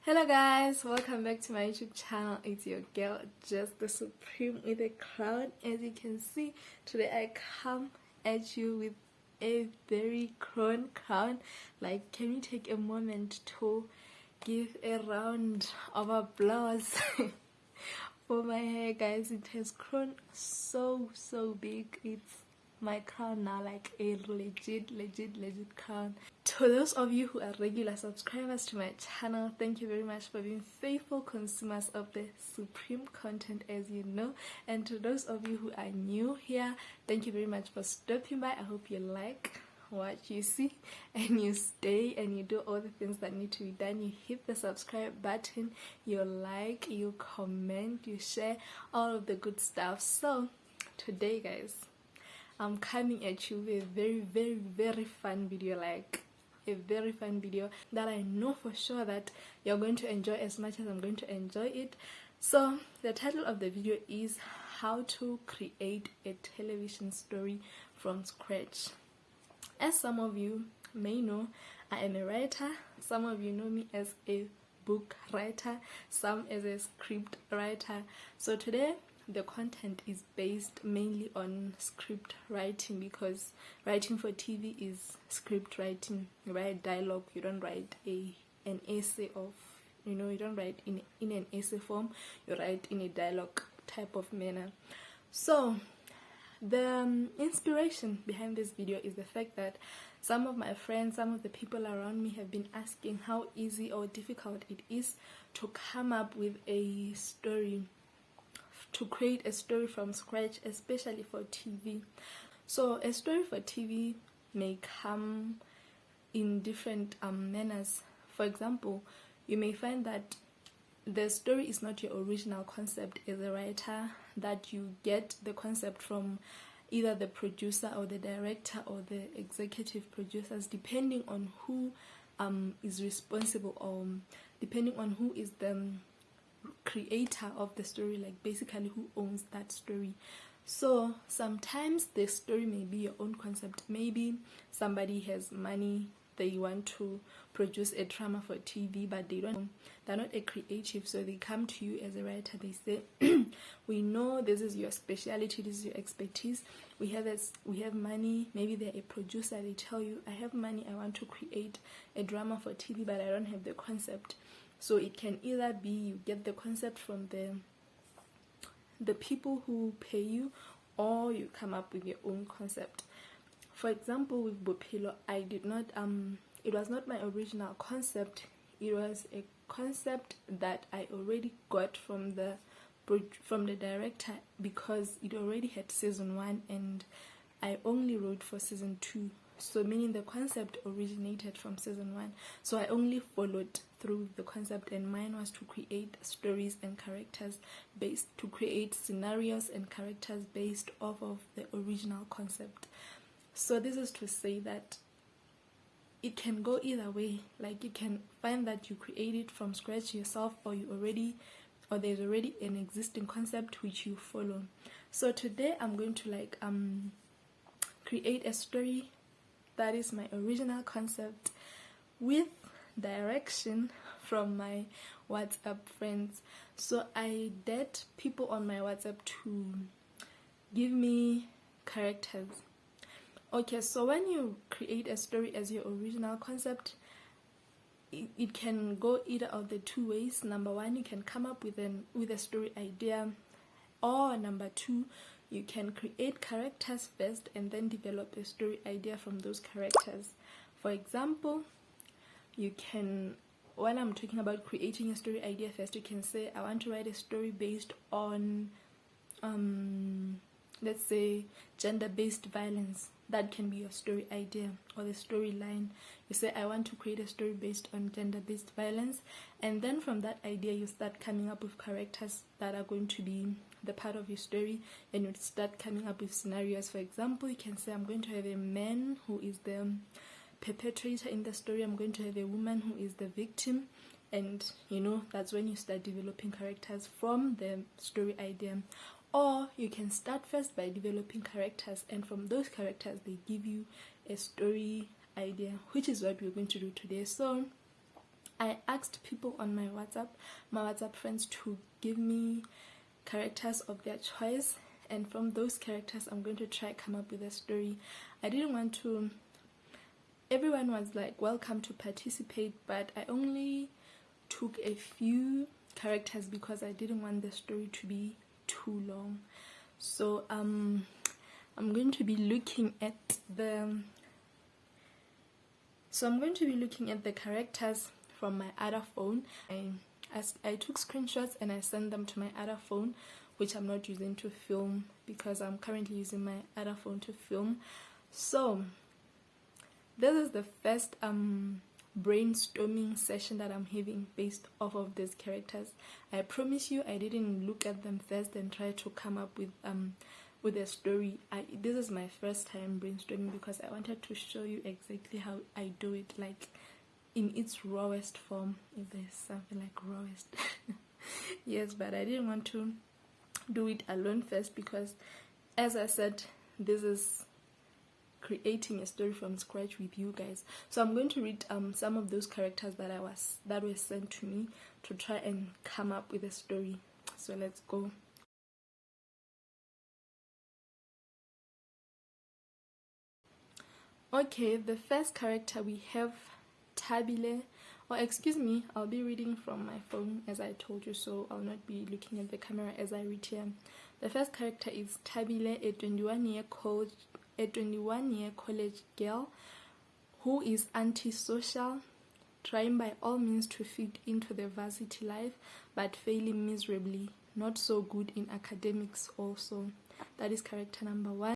Hello guys, welcome back to my YouTube channel. It's your girl Just the Supreme with a crown. As you can see, today I come at you with a very crown. Like, can we take a moment to give a round of applause for my hair, guys? It has grown so big. It's my crown now, like a legit crown. To those of you who are regular subscribers to my channel, thank you very much for being faithful consumers of the supreme content, as you know. And to those of you who are new here, thank you very much for stopping by. I hope you like what you see and you stay and you do all the things that need to be done. You hit the subscribe button, you like, you comment, you share, all of the good stuff. So today, guys, I'm coming at you with a very fun video, like a very fun video that I know for sure that you're going to enjoy as much as I'm going to enjoy it. So the title of the video is how to create a television story from scratch. As some of you may know, I am a writer. Some of you know me as a book writer, some as a script writer. So today the content is based mainly on script writing, because writing for TV is script writing. You write dialogue, you don't write an essay of, you don't write in an essay form, you write in a dialogue type of manner. So the inspiration behind this video is the fact that some of my friends, some of the people around me have been asking how easy or difficult it is to come up with a story, to create a story from scratch, especially for TV. So a story for TV may come in different manners. For example, you may find that the story is not your original concept as a writer, that you get the concept from either the producer or the director or the executive producers, depending on who is responsible, or depending on who is the creator of the story, like basically who owns that story. So sometimes the story may be your own concept. Maybe somebody has money, they want to produce a drama for TV, but they're not a creative, so they come to you as a writer. They say, we know this is your specialty, this is your expertise, we have money. Maybe they're a producer, they tell you, I have money, I want to create a drama for TV, but I don't have the concept. So it can either be you get the concept from the people who pay you, or you come up with your own concept. For example, with Bophelo, I did not it was not my original concept. It was a concept that I already got from the director, because it already had season 1 and I only wrote for season 2. So meaning the concept originated from season 1. So I only followed through the concept, and mine was to create stories and characters to create scenarios and characters based off of the original concept. So this is to say that it can go either way. Like, you can find that you create it from scratch yourself, or there's already an existing concept which you follow. So today I'm going to create a story that is my original concept, with direction from my WhatsApp friends. So I dared people on my WhatsApp to give me characters. Okay, so when you create a story as your original concept, it can go either of the two ways. Number one, you can come up with a story idea, or number two, you can create characters first and then develop a story idea from those characters. For example, you can, when I'm talking about creating a story idea first, you can say, I want to write a story based on let's say gender-based violence. That can be your story idea or the storyline. You say, I want to create a story based on gender-based violence, and then from that idea you start coming up with characters that are going to be the part of your story, and you start coming up with scenarios. For example, you can say, I'm going to have a man who is the perpetrator in the story, I'm going to have a woman who is the victim, and that's when you start developing characters from the story idea. Or you can start first by developing characters, and from those characters they give you a story idea, which is what we're going to do today. So I asked people on my WhatsApp friends, to give me characters of their choice, and from those characters I'm going to try come up with a story. I didn't want to, everyone was like welcome to participate, but I only took a few characters because I didn't want the story to be too long. So I'm going to be looking at the characters from my other phone. I took screenshots and I sent them to my other phone, which I'm not using to film because I'm currently using my other phone to film. So this is the first brainstorming session that I'm having based off of these characters. I promise you I didn't look at them first and try to come up with a story. This is my first time brainstorming because I wanted to show you exactly how I do it, like in its rawest form, if there's something like rawest. Yes, but I didn't want to do it alone first because, as I said, this is creating a story from scratch with you guys. So I'm going to read some of those characters that were sent to me to try and come up with a story. So let's go. Okay, the first character we have Tabile, or excuse me, I'll be reading from my phone as I told you, so I'll not be looking at the camera as I read here. The first character is Tabile, a 21-year college girl who is antisocial, trying by all means to fit into the varsity life but failing miserably, not so good in academics also. That is character number 1.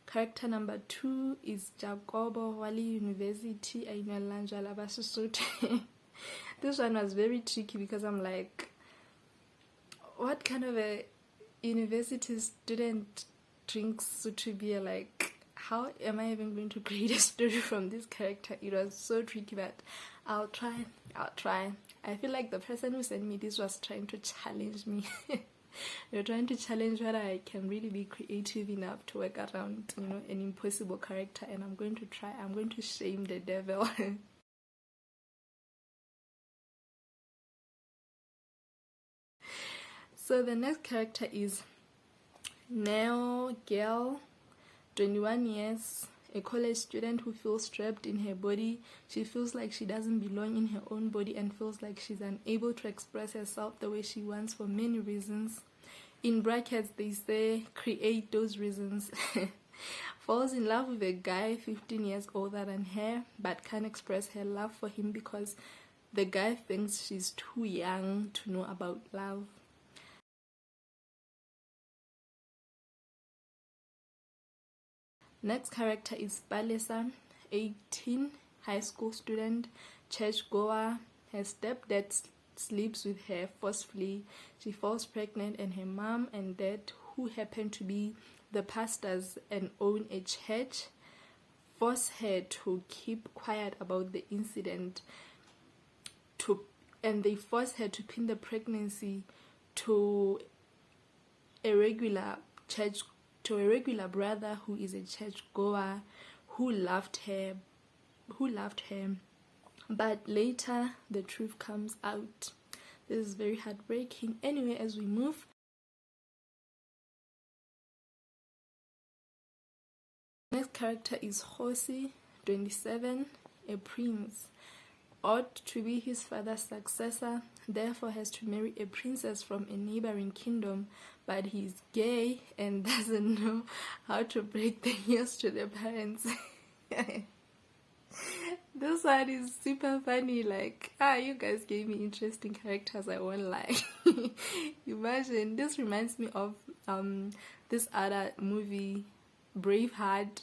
Character number 2 is Jacobo Wali University. This one was very tricky because I'm like, what kind of a university student drinks sutu beer? Like, how am I even going to create a story from this character? It was so tricky, but I'll try. I feel like the person who sent me this was trying to challenge me. You're trying to challenge whether I can really be creative enough to work around, an impossible character, and I'm going to try. I'm going to shame the devil. So the next character is Neo Girl, 21 years, a college student who feels trapped in her body. She feels like she doesn't belong in her own body and feels like she's unable to express herself the way she wants for many reasons. In brackets, they say, create those reasons. Falls in love with a guy 15 years older than her, but can't express her love for him because the guy thinks she's too young to know about love. Next character is Palesa, 18, high school student, churchgoer. Her stepdad sleeps with her forcefully. She falls pregnant, and her mom and dad, who happen to be the pastors and own a church, force her to keep quiet about the incident. And they force her to pin the pregnancy to a regular brother who is a churchgoer who loved her. But later the truth comes out. This is very heartbreaking. Anyway, as we move, next character is Hosi, 27, a prince. Ought to be his father's successor, therefore has to marry a princess from a neighboring kingdom, but he's gay and doesn't know how to break the news to the parents. This one is super funny. Like, you guys gave me interesting characters, I won't lie. Imagine, this reminds me of this other movie, Braveheart.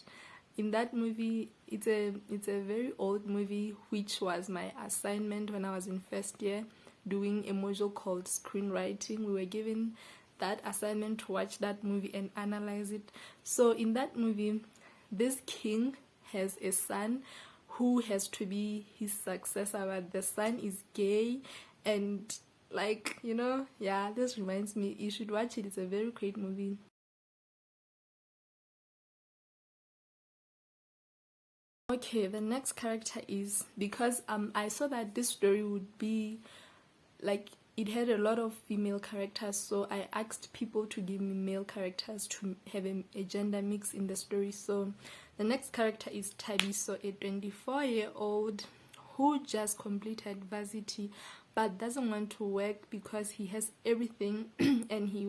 In that movie, it's a very old movie, which was my assignment when I was in first year doing a module called screenwriting. We were given that assignment to watch that movie and analyze it. So in that movie, this king has a son who has to be his successor, but the son is gay, and this reminds me, you should watch it. It's a very great movie. Okay, the next character is, because I saw that this story would be like, it had a lot of female characters, so I asked people to give me male characters to have a gender mix in the story. So the next character is Tabiso, a 24-year-old who just completed varsity but doesn't want to work because he has everything and he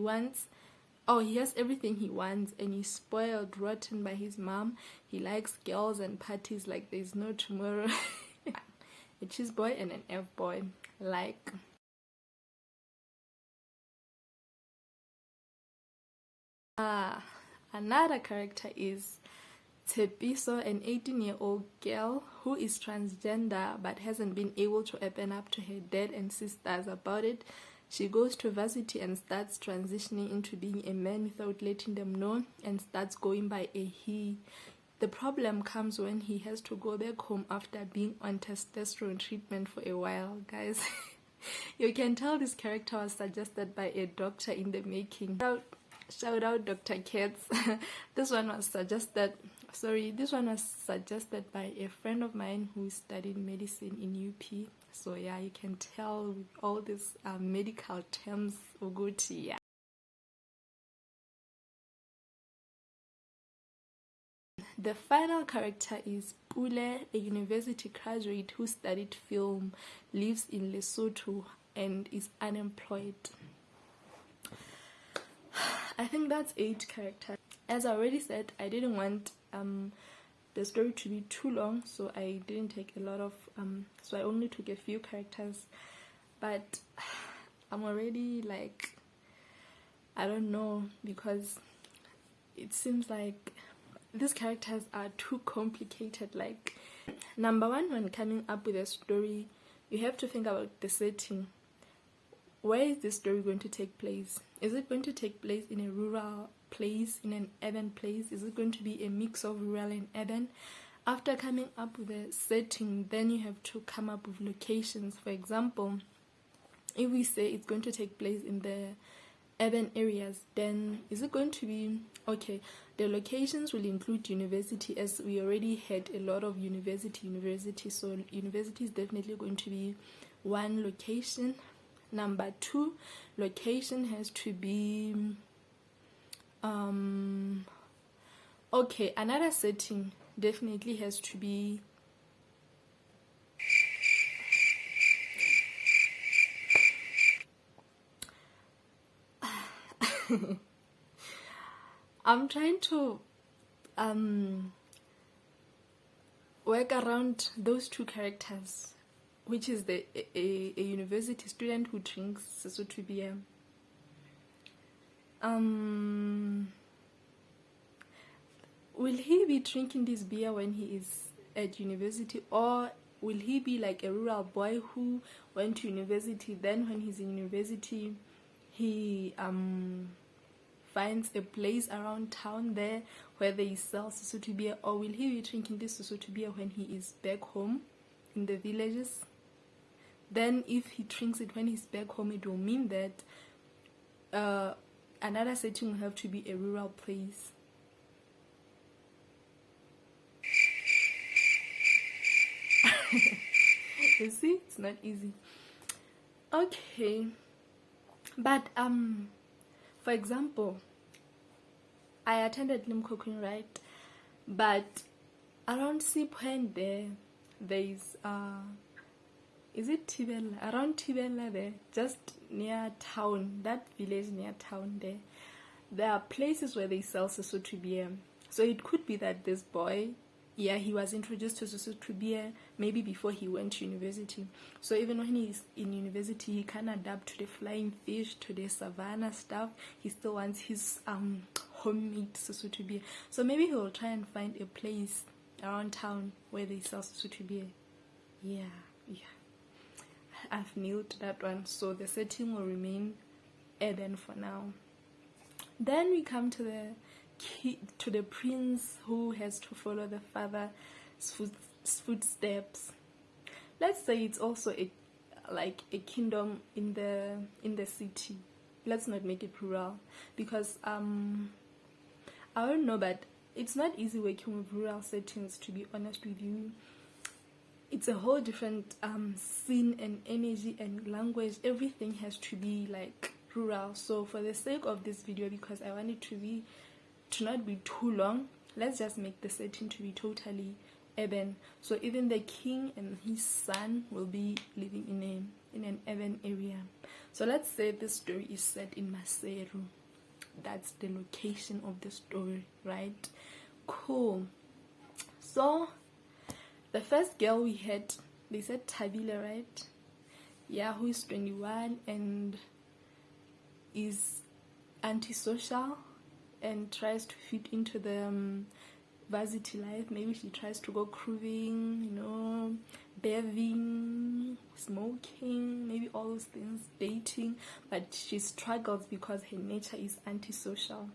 has everything he wants, and he's spoiled rotten by his mom. He likes girls and parties like there's no tomorrow. A cheese boy and an F boy. Like, another character is Tepiso, an 18-year-old girl who is transgender but hasn't been able to open up to her dad and sisters about it. She goes to varsity and starts transitioning into being a man without letting them know, and starts going by a he. The problem comes when he has to go back home after being on testosterone treatment for a while, guys. You can tell this character was suggested by a doctor in the making. Shout out Dr. Katz. This one was suggested by a friend of mine who studied medicine in UP. So yeah, you can tell with all these medical terms, Uguti, yeah. The final character is Pule, a university graduate who studied film, lives in Lesotho, and is unemployed. I think that's 8 characters. As I already said, I didn't want the story to be too long, so I didn't take a lot of so I only took a few characters, but I'm already like, I don't know, because it seems like these characters are too complicated. Like, number one, when coming up with a story, you have to think about the setting. Where is this story going to take place? Is it going to take place in a rural place, in an urban place? Is it going to be a mix of rural and urban? After coming up with a setting, then you have to come up with locations. For example, if we say it's going to take place in the urban areas, then is it going to be, okay, the locations will include university, as we already had a lot of university, so university is definitely going to be one location. Number 2, location has to be okay, another setting definitely has to be I'm trying to work around those 2 characters, which is a university student who drinks Sesotho beer. Will he be drinking this beer when he is at university, or will he be like a rural boy who went to university, then when he's in university he finds a place around town there where they sell Sesotho beer? Or will he be drinking this Sesotho beer when he is back home in the villages? Then if he drinks it when he's back home, it will mean that another setting will have to be a rural place. You see, it's not easy. Okay, but for example, I attended Limkokwin, right? But around Sipwen there's is it Tibella? Around Tibella there, just near town, that village near town there are places where they sell Sesotho beer. So it could be that this boy, yeah, he was introduced to Sesotho beer maybe before he went to university. So even when he's in university, he can adapt to the flying fish, to the savannah stuff. He still wants his homemade Sesotho beer. So maybe he will try and find a place around town where they sell Sesotho beer. Yeah. I've nailed that one. So the setting will remain urban for now. Then we come to the prince who has to follow the father's footsteps. Let's say it's also like a kingdom in the city. Let's not make it rural, because I don't know, but it's not easy working with rural settings, to be honest with you. It's a whole different scene and energy and language. Everything has to be like rural. So for the sake of this video, because I want it to not be too long, let's just make the setting to be totally urban. So even the king and his son will be living in an urban area. So let's say this story is set in Maseru. That's the location of the story, right? Cool. So the first girl we had, they said Tabile, right? Yeah, who is 21 and is antisocial and tries to fit into the varsity life. Maybe she tries to go cruising, you know, bathing, smoking, maybe all those things, dating, but she struggles because her nature is antisocial.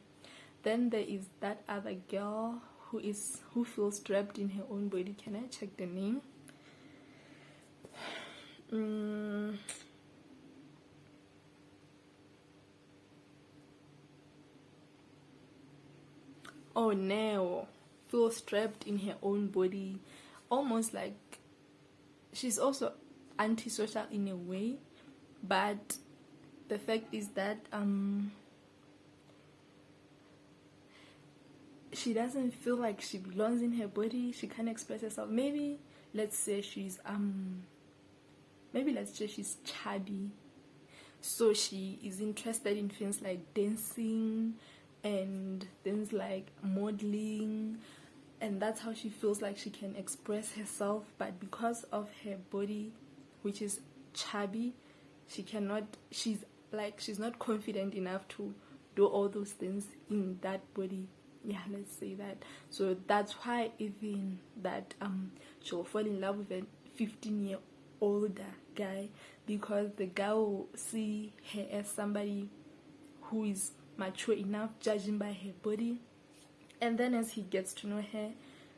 Then there is that other girl who feels trapped in her own body. Can I check the name? Oh no, feels trapped in her own body, almost like she's also antisocial in a way, but the fact is that she doesn't feel like she belongs in her body. She can't express herself. Maybe let's say she's chubby, so she is interested in things like dancing and things like modeling, and that's how she feels like she can express herself. But because of her body, which is chubby, she's not confident enough to do all those things in that body. Yeah, let's say that. So that's why even that she'll fall in love with a 15-year-older guy, because the guy will see her as somebody who is mature enough, judging by her body. And then as he gets to know her,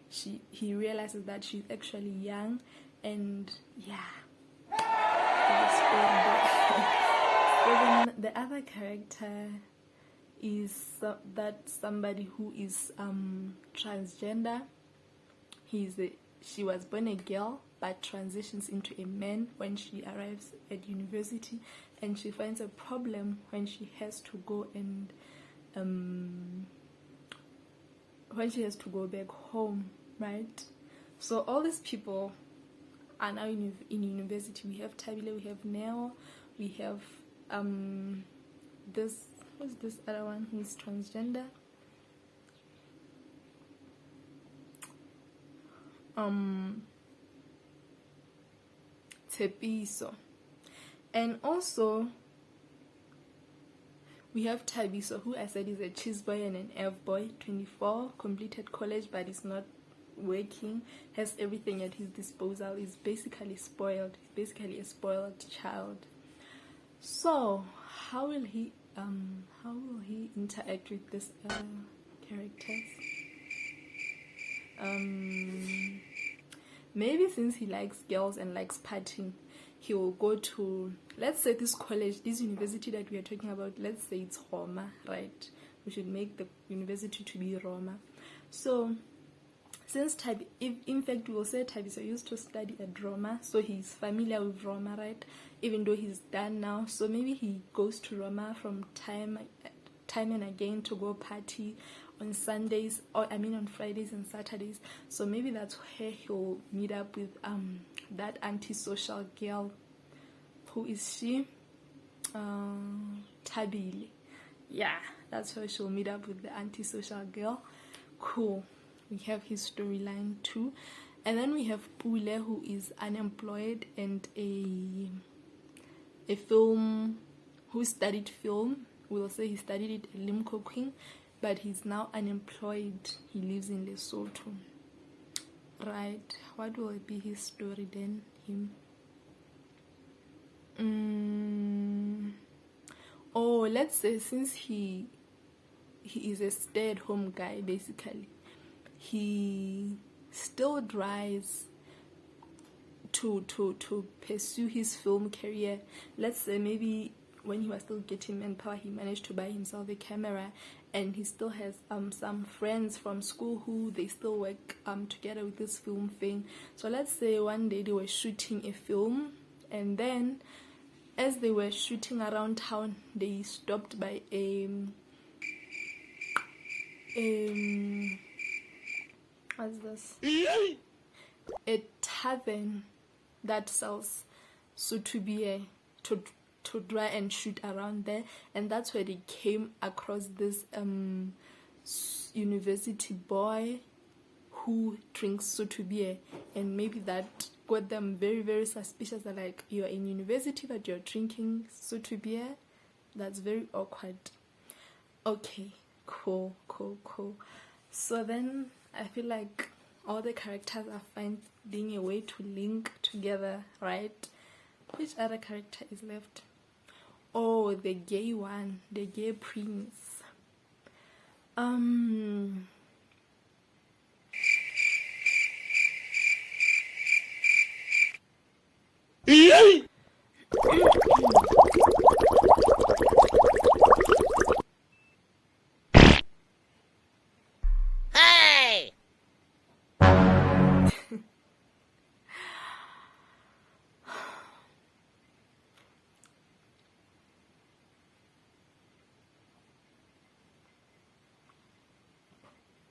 he realizes that she's actually young, and yeah. So then the other character is somebody who is transgender. She was born a girl but transitions into a man when she arrives at university, and she finds a problem when she has to go and when she has to go back home, right? So all these people are now in university. We have Tabile, we have Neo, we have who's this other one who's transgender? Tepiso. And also we have Tabiso, who I said is a cheese boy and an F boy, 24, completed college but is not working, has everything at his disposal, is basically spoiled. He's basically a spoiled child. So how will he interact with this characters? Maybe since he likes girls and likes partying, he will go to, let's say, this college, this university that we are talking about, let's say it's Roma, right? We should make the university to be Roma. So since in fact we will say Tabiso used to study at Roma, so he's familiar with Roma, right? Even though he's done now, so maybe he goes to Roma from time and again to go party on Sundays, or on Fridays and Saturdays. So maybe that's where he'll meet up with that antisocial girl. Who is she? Tabile. Yeah, that's where she'll meet up with the antisocial girl. Cool. We have his storyline too. And then we have Pule, who is unemployed and a film, who studied film. We'll say he studied it at Limco Queen, but he's now unemployed. He lives in Lesotho. Right. What will be his story then? Oh, let's say since he is a stay-at-home guy, basically, he still tries to pursue his film career. Let's say maybe when he was still getting manpower, he managed to buy himself a camera, and he still has some friends from school who they still work together with this film thing. So let's say one day they were shooting a film, and then as they were shooting around town, they stopped by what's this? A tavern that sells sutubie to try and shoot around there, and that's where they came across this university boy who drinks sutubie, and maybe that got them very, very suspicious. They're like, you're in university but you're drinking sutubie? That's very awkward. Okay, cool. So then I feel like all the characters are finding a way to link together, right? Which other character is left? Oh, the gay one, the gay prince. Hey!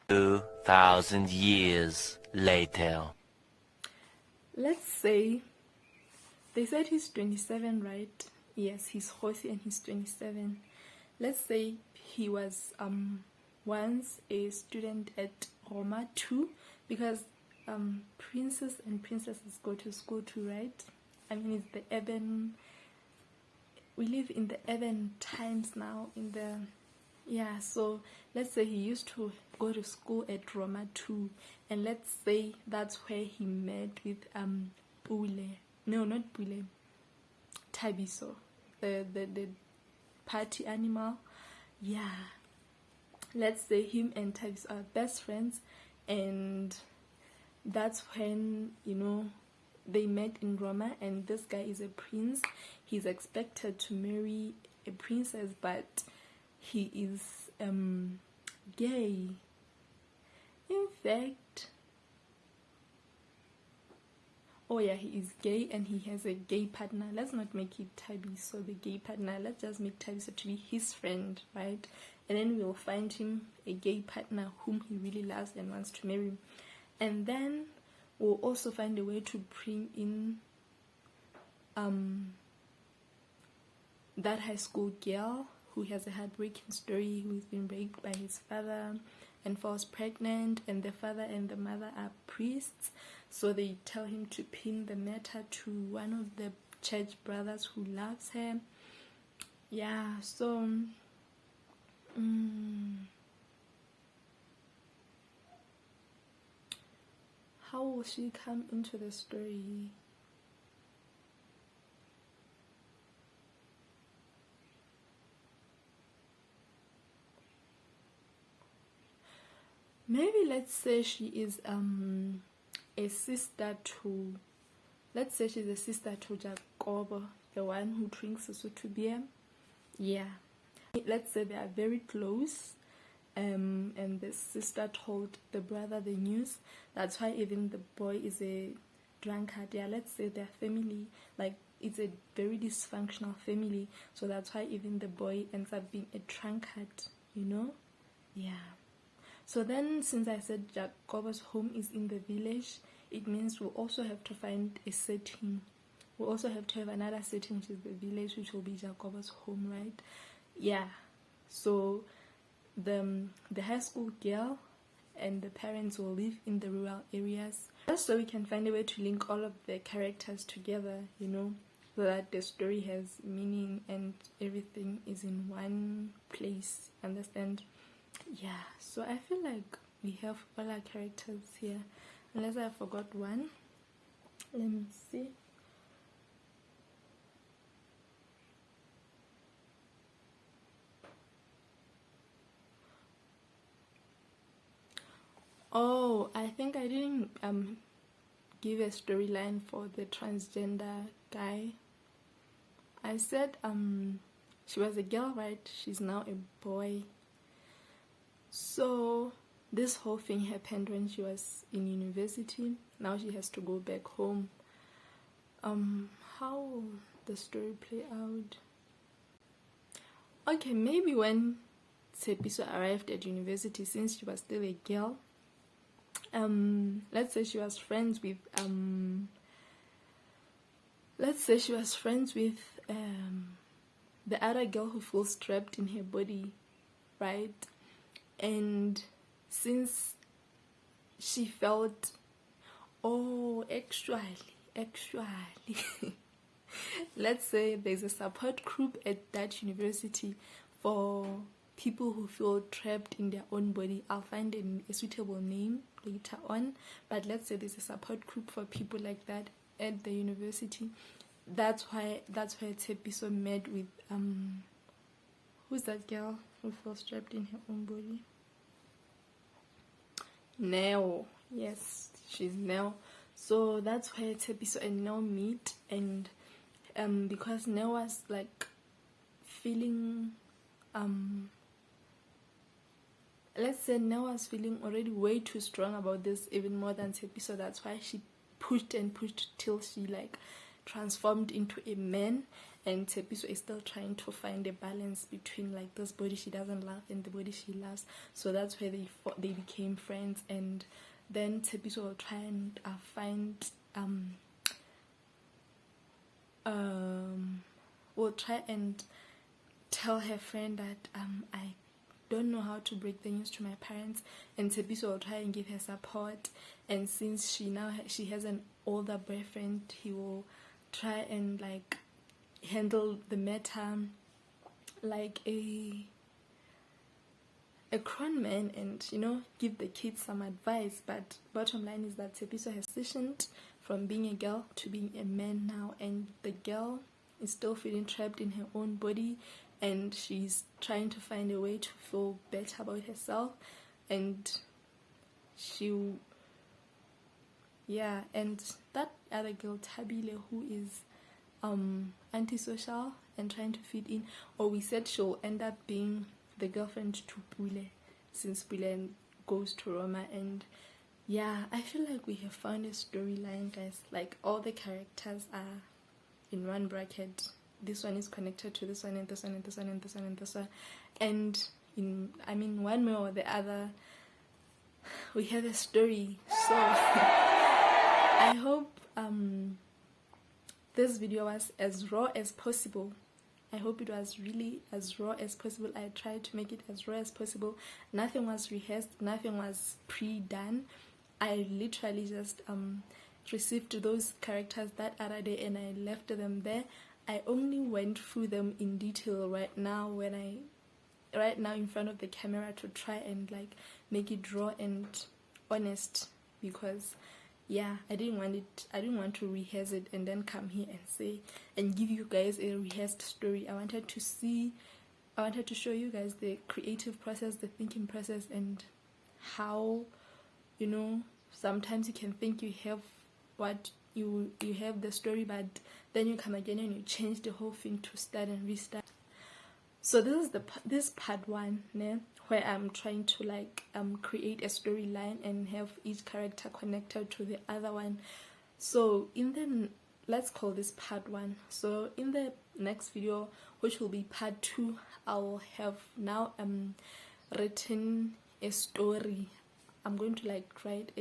2,000 years later. Let's say they said he's 27, right? Yes, he's horsey and he's 27. Let's say he was once a student at Roma 2, because princes and princesses go to school too, right? I mean, it's the urban, we live in the urban times now, in the, yeah, so let's say he used to go to school at Roma 2, and let's say that's where he met with Bule. No, not Bule. Tabiso, the party animal. Yeah. Let's say him and Tabiso are best friends, and that's when, you know, they met in Roma, and this guy is a prince. He's expected to marry a princess, but he is gay. In fact, oh yeah, he is gay and he has a gay partner. Let's not make it Tabiso the gay partner. Let's just make Tabiso to be his friend, right? And then we'll find him a gay partner whom he really loves and wants to marry. And then we'll also find a way to bring in that high school girl who has a heartbreaking story, who's been raped by his father and falls pregnant, and the father and the mother are priests, so they tell him to pin the matter to one of the church brothers who loves her. Yeah, so how will she come into the story? Maybe let's say she is a sister to, let's say she's a sister to Jacob, the one who drinks Lesotho beer. Yeah, let's say they are very close, and the sister told the brother the news. That's why even the boy is a drunkard. Yeah, let's say their family, like, it's a very dysfunctional family, so that's why even the boy ends up being a drunkard, you know. Yeah. So then, since I said Jacob's home is in the village, it means we'll also have to find a setting. We'll also have to have another setting, which is the village, which will be Jacob's home, right? Yeah. So the high school girl and the parents will live in the rural areas, just so we can find a way to link all of the characters together, you know, so that the story has meaning and everything is in one place. Understand? Yeah, so I feel like we have all our characters here, unless I forgot one. Let me see. Oh, I think I didn't give a storyline for the transgender guy. I said she was a girl, right? She's now a boy. So this whole thing happened when she was in university. Now she has to go back home. How will the story play out? Okay, maybe when Tshepiso arrived at university, since she was still a girl, let's say she was friends with the other girl who feels trapped in her body, right? And since she felt, oh, actually let's say there's a support group at that university for people who feel trapped in their own body. I'll find a suitable name later on, but let's say there's a support group for people like that at the university. That's why Tshepiso met with who's that girl who feels trapped in her own body? Neo. Yes, she's Neo. So that's why Tshepiso and Neo meet, and because Neo was like feeling let's say Neo was feeling already way too strong about this, even more than Tshepiso. That's why she pushed and pushed till she like transformed into a man, and Tshepiso is still trying to find a balance between like this body she doesn't love and the body she loves. So that's where they became friends, and then Tshepiso will try and will try and tell her friend that I don't know how to break the news to my parents, and Tshepiso will try and give her support. And since she has an older boyfriend, he will try and like handle the matter like a grown man, and give the kids some advice. But bottom line is that Tshepiso has transitioned from being a girl to being a man now, and the girl is still feeling trapped in her own body, and she's trying to find a way to feel better about herself. And and that other girl, Tabile, who is antisocial and trying to fit in, or we said she'll end up being the girlfriend to Pule, since Pule goes to Roma. And yeah, I feel like we have found a storyline, guys. Like all the characters are in one bracket. This one is connected to this one, and this one, and this one, and this one, and this one, and one way or the other we have a story. So I hope this video was as raw as possible. I hope it was really as raw as possible. I tried to make it as raw as possible. Nothing was rehearsed, nothing was pre-done. I literally just received those characters that other day and I left them there. I only went through them in detail right now in front of the camera to try and like make it raw and honest, because I didn't want to rehearse it and then come here and say and give you guys a rehearsed story. I wanted to show you guys the creative process, the thinking process, and how sometimes you can think you have what you have the story, but then you come again and you change the whole thing to start and restart. So this part one, where I'm trying to like create a storyline and have each character connected to the other one. So let's call this part one. So in the next video, which will be part two, I'll have now written a story. I'm going to like write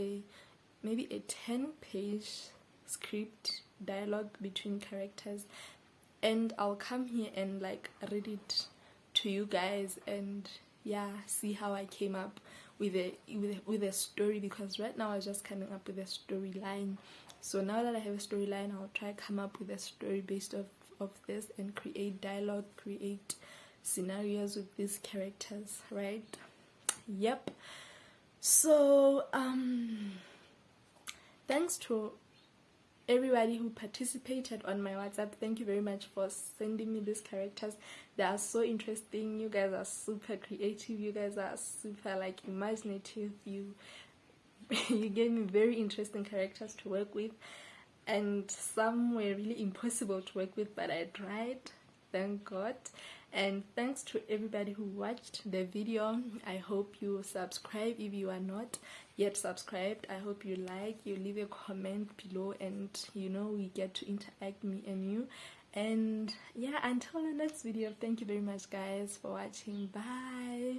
maybe a 10-page script dialogue between characters, and I'll come here and like read it to you guys and see how I came up with a story, because right now I was just coming up with a storyline. So now that I have a storyline, I'll try to come up with a story based of this and create dialogue, create scenarios with these characters, right? Yep. So thanks to everybody who participated on my WhatsApp. Thank you very much for sending me these characters. They are so interesting. You guys are super creative. You guys are super like imaginative. You gave me very interesting characters to work with, and some were really impossible to work with, but I tried. thank God. And thanks to everybody who watched the video. I hope you subscribe if you are not yet subscribed. I hope you like, you leave a comment below, and we get to interact, me and you. And yeah, until the next video, thank you very much guys for watching. Bye.